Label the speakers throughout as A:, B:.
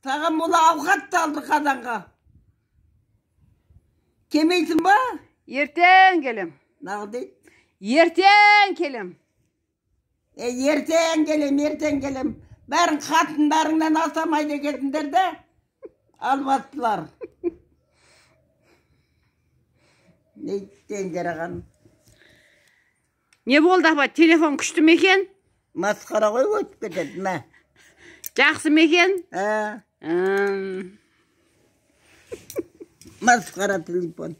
A: Sağam ola avukat aldı kazanға. Kemeysin ba?
B: Erten gelim.
A: Ne deydi?
B: Erten gelim.
A: Erten gelim. Bәрін қатындарыңнан алсамайды кетіндер де албастылар. Нейттен жараған.
B: Не болды апа, телефон күшті ме екен?
A: Масқара ғой өтіп кетеді, ма?
B: Жақсы ме екен?
A: Масқара телефон.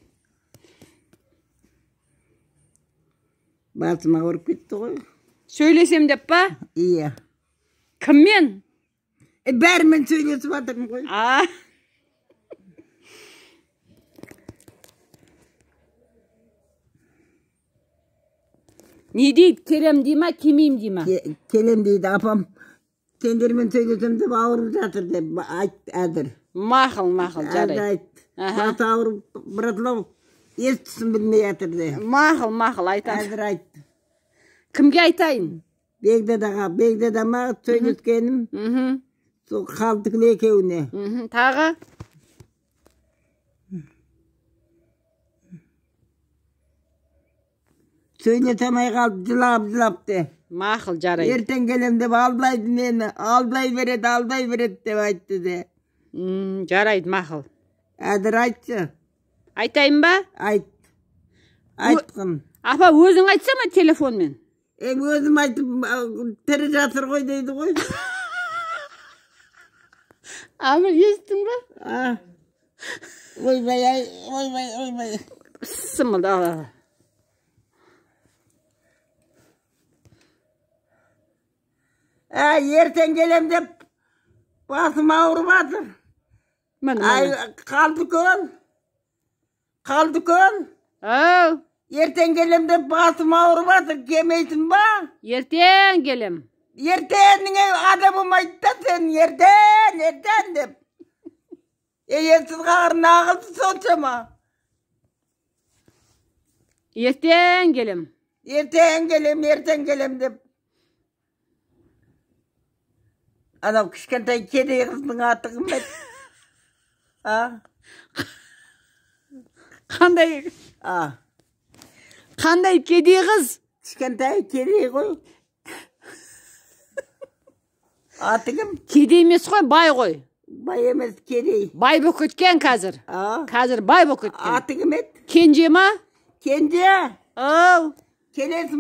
A: Басыма ұрып кетті ғой.
B: Сөйлесем деп па?
A: Иә.
B: Кіммен?
A: Бәрімен сөйлесіп жатырмын ғой.
B: Не дейді? Келем дей ма, келмейм дей ма?
A: Келем дейді, апам. Сендермен сөйлесем деп ауырып жатыр деп айт әдір.
B: Мақыл, жарайды.
A: Айт. Басы ауырып бұратылау. Естісін білмей жатыр де.
B: Мақыл, айтам.
A: Әдір айт.
B: Кімге айтайын?
A: Бегдадама сөйлескенім. Сол қалдықын екеуіне.
B: Тағы?
A: Сөйлетемей қалды, жылап де.
B: Мақыл, жарайды.
A: Ертең келем деп алдайды мені. Алдай береді деп айтты де.
B: Жарайды, мақыл.
A: Әдір айтшы.
B: Айтайын ба?
A: Айт. Айтқын.
B: Апа, өзің айтса ма телефонмен?
A: Өзім айтып, тірі жатыр ғой дейді ғой.
B: Амыр, естің ба?
A: Ойбай.
B: Сымылды.
A: Ертең келем деп басым ауырып жатыр. Қалды көл. Ертең келем деп басым ауырып жатыр. Кемейсің ба?
B: Ертең келем.
A: Ертеңіңе адамым айтты сен, ертең деп. Ерсіз қағыр нағылды сонша ма?
B: Ертең келем.
A: Ертең келем деп. Анау кішкентай кедей қыздың аты кім еді?
B: Қандай кедей қыз?
A: Кішкентай кедей ғой. Аты кім?
B: Кедей емес қой, бай ғой.
A: Бай емес, кедей.
B: Бай болып кеткен қазір. Қазір бай болып кеткен.
A: Аты кім еді?
B: Кенже ма?
A: Кенже.
B: Оу.
A: Келесің.